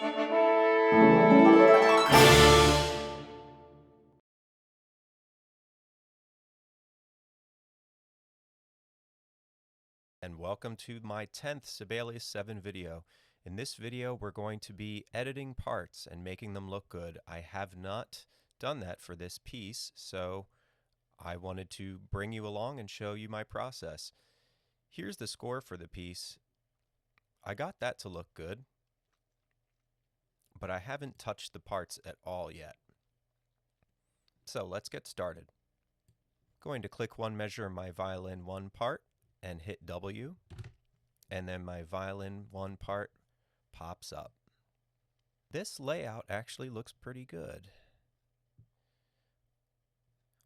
And welcome to my 10th Sibelius 7 video. In this video, we're going to be editing parts and making them look good. I have not done that for this piece, so I wanted to bring you along and show you my process. Here's the score for the piece. I got that to look good, but I haven't touched the parts at all yet. So let's get started. I'm going to click one measure in my violin 1 part and hit W, and then my violin 1 part pops up. This layout actually looks pretty good.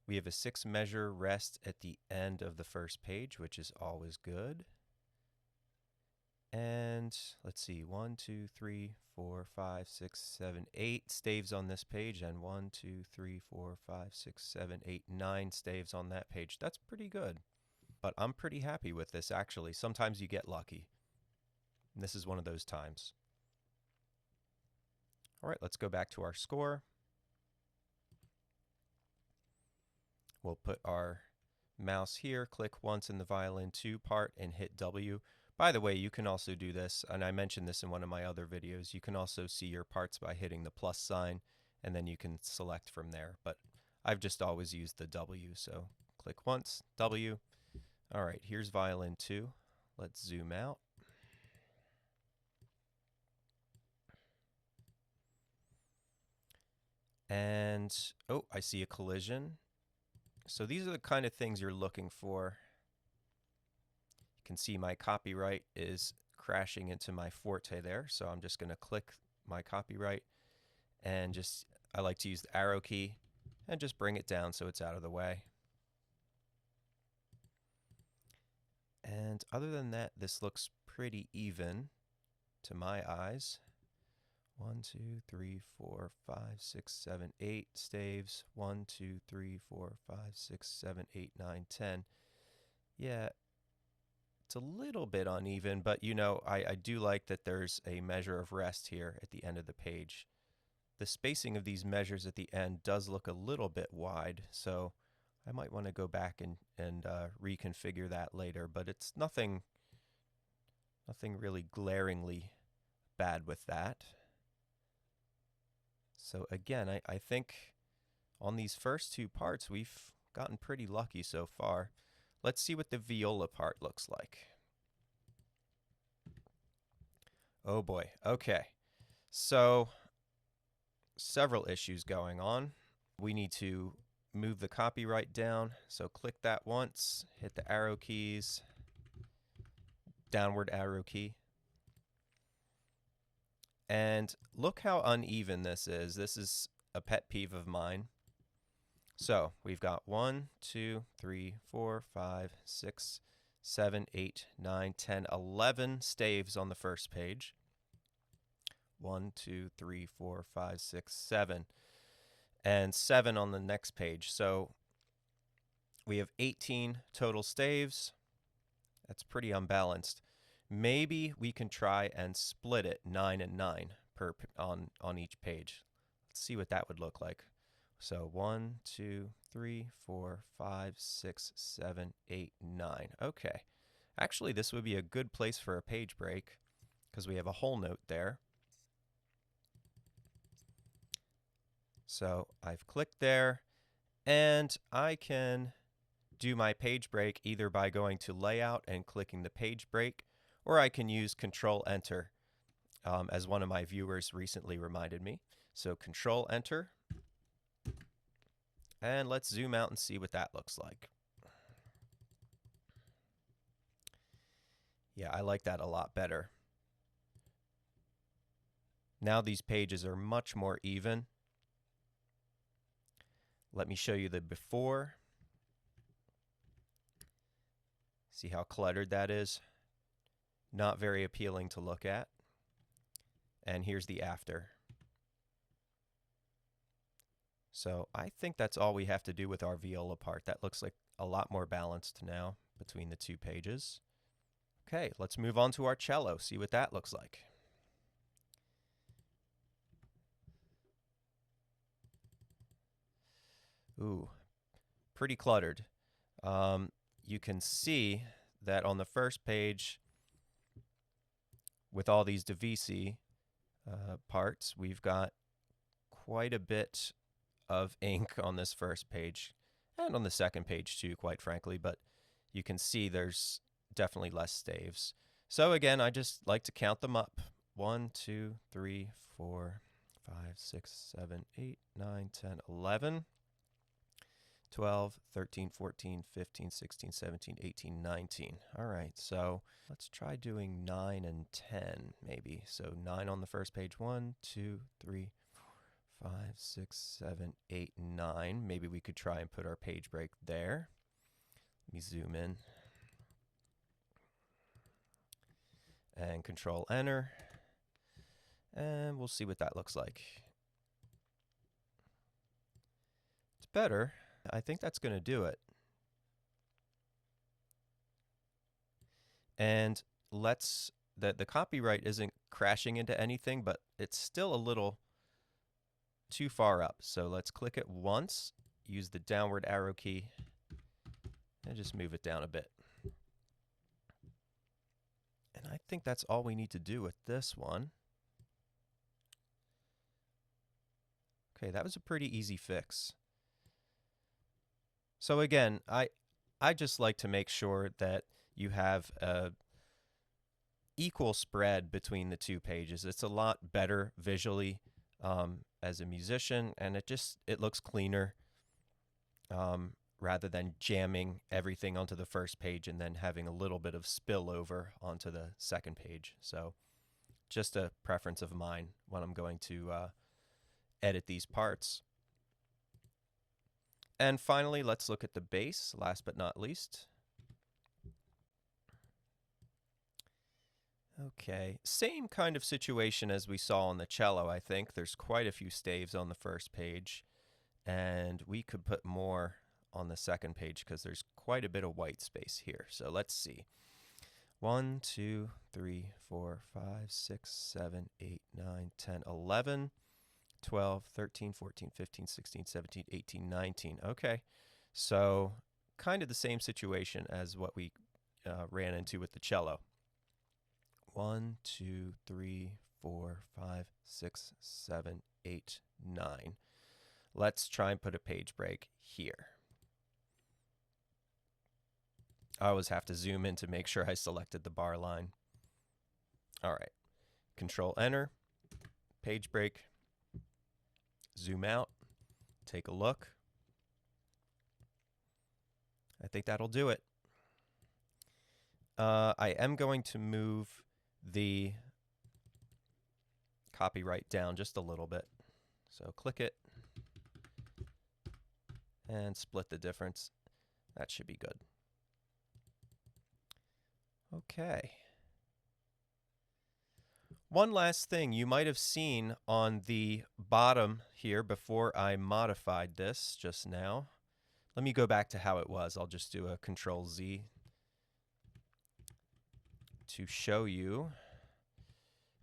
We have a 6 measure rest at the end of the first page, which is always good. And let's see, 1, 2, 3, 4, 5, 6, 7, 8 staves on this page, and 1, 2, 3, 4, 5, 6, 7, 8, 9 staves on that page. That's pretty good. But I'm pretty happy with this, actually. Sometimes you get lucky. And this is one of those times. All right, let's go back to our score. We'll put our mouse here, click once in the violin 2 part, and hit W. By the way, you can also do this, and I mentioned this in one of my other videos. You can also see your parts by hitting the plus sign, and then you can select from there. But I've just always used the W, so click once, W. All right, here's violin 2. Let's zoom out. And, oh, I see a collision. So these are the kind of things you're looking for. You can see my copyright is crashing into my forte there, so I'm just going to click my copyright and I like to use the arrow key and just bring it down so it's out of the way. And other than that, this looks pretty even to my eyes. 1, 2, 3, 4, 5, 6, 7, 8 staves. 1, 2, 3, 4, 5, 6, 7, 8, 9, 10. Yeah, it's a little bit uneven, but you know, I do like that there's a measure of rest here at the end of the page. The spacing of these measures at the end does look a little bit wide, so I might want to go back and reconfigure that later, but it's nothing really glaringly bad with that. So again, I think on these first 2 parts, we've gotten pretty lucky so far. Let's see what the viola part looks like. Oh boy, okay. So several issues going on. We need to move the copyright down, so click that once, hit the arrow keys, downward arrow key. And look how uneven this is. This is a pet peeve of mine. So we've got 1, 2, 3, 4, 5, 6, 7, 8, 9, 10, 11 staves on the first page. 1, 2, 3, 4, 5, 6, 7. And 7 on the next page. So we have 18 total staves. That's pretty unbalanced. Maybe we can try and split it 9 and 9 on each page. Let's see what that would look like. So 1, 2, 3, 4, 5, 6, 7, 8, 9. Okay. Actually, this would be a good place for a page break because we have a whole note there. So I've clicked there, and I can do my page break either by going to Layout and clicking the page break, or I can use Control-Enter, as one of my viewers recently reminded me. So Control-Enter, and let's zoom out and see what that looks like. Yeah, I like that a lot better. Now these pages are much more even. Let me show you the before. See how cluttered that is? Not very appealing to look at. And here's the after. So I think that's all we have to do with our viola part. That looks like a lot more balanced now between the 2 pages. Okay, let's move on to our cello, see what that looks like. Ooh, pretty cluttered. You can see that on the first page, with all these divisi parts, we've got quite a bit of ink on this first page, and on the second page too, quite frankly, but you can see there's definitely less staves. So again, I just like to count them up. 1, 2, 3, 4, 5, 6, 7, 8, 9, 10, 11, 12, 13, 14, 15, 16, 17, 18, 19. All right, so let's try doing 9 and 10 maybe. So 9 on the first page. 1, 2, 3, 4, 5, 6, 7, 8, 9. Maybe we could try and put our page break there. Let me zoom in. And Control Enter. And we'll see what that looks like. It's better. I think that's going to do it. And the copyright isn't crashing into anything, but it's still a little too far up. So let's click it once, use the downward arrow key, and just move it down a bit. And I think that's all we need to do with this one. Okay, that was a pretty easy fix. So again, I just like to make sure that you have a equal spread between the two pages. It's a lot better visually as a musician, and it looks cleaner rather than jamming everything onto the first page and then having a little bit of spillover onto the second page. So just a preference of mine when I'm going to edit these parts. And finally, let's look at the bass, last but not least. Okay, same kind of situation as we saw on the cello, I think. There's quite a few staves on the first page, and we could put more on the second page because there's quite a bit of white space here. So let's see. 1, 2, 3, 4, 5, 6, 7, 8, 9, 10, 11, 12, 13, 14, 15, 16, 17, 18, 19. Okay, so kind of the same situation as what we ran into with the cello. 1, 2, 3, 4, 5, 6, 7, 8, 9. Let's try and put a page break here. I always have to zoom in to make sure I selected the bar line. All right, Control Enter, page break, zoom out, take a look. I think that'll do it. I am going to move the copyright down just a little bit. So click it and split the difference. That should be good. Okay. One last thing you might have seen on the bottom here before I modified this just now. Let me go back to how it was. I'll just do a Control Z to show you.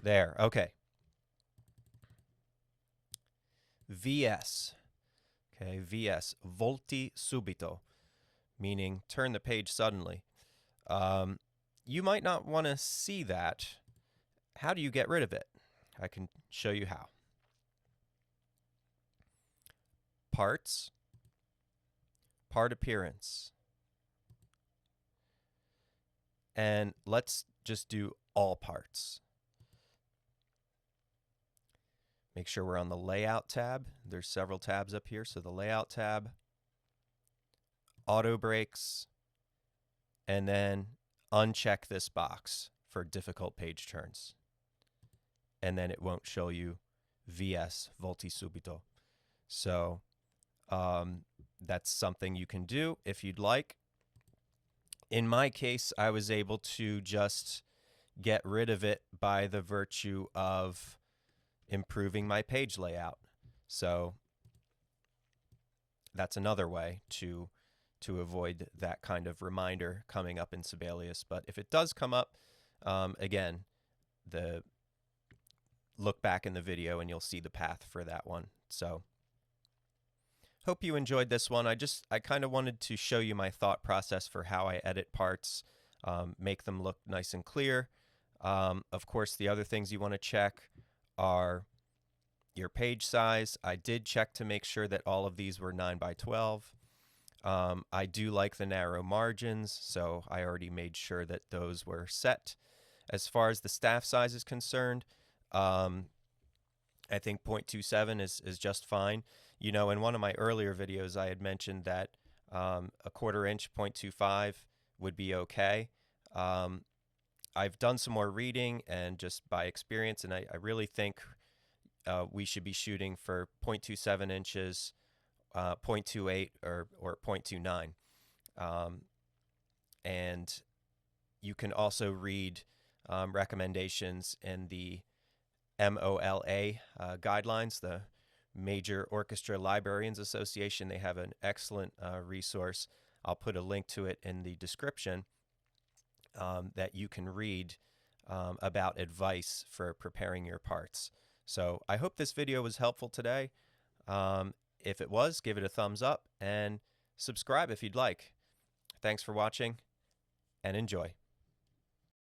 There, okay. VS, okay, VS, volti subito, meaning turn the page suddenly. You might not want to see that. How do you get rid of it? I can show you how. Parts, part appearance. And let's just do all parts. Make sure we're on the Layout tab. There's several tabs up here. So the Layout tab, Auto Breaks, and then uncheck this box for difficult page turns. And then it won't show you VS, volti subito. So that's something you can do if you'd like. In my case, I was able to just get rid of it by the virtue of improving my page layout. So that's another way to avoid that kind of reminder coming up in Sibelius. But if it does come up, again, look back in the video and you'll see the path for that one. So Hope you enjoyed this one. I kind of wanted to show you my thought process for how I edit parts, make them look nice and clear. Of course, the other things you want to check are your page size. I did check to make sure that all of these were 9 by 12. I do like the narrow margins, so I already made sure that those were set. As far as the staff size is concerned, I think 0.27 is just fine. You know, in one of my earlier videos, I had mentioned that a 1/4 inch 0.25 would be okay. I've done some more reading and just by experience, and I really think we should be shooting for 0.27 inches, 0.28 or 0.29. And you can also read recommendations in the MOLA guidelines, the Major Orchestra Librarians Association. They have an excellent resource. I'll put a link to it in the description that you can read about advice for preparing your parts. So I hope this video was helpful today. If it was, give it a thumbs up and subscribe if you'd like. Thanks for watching and enjoy.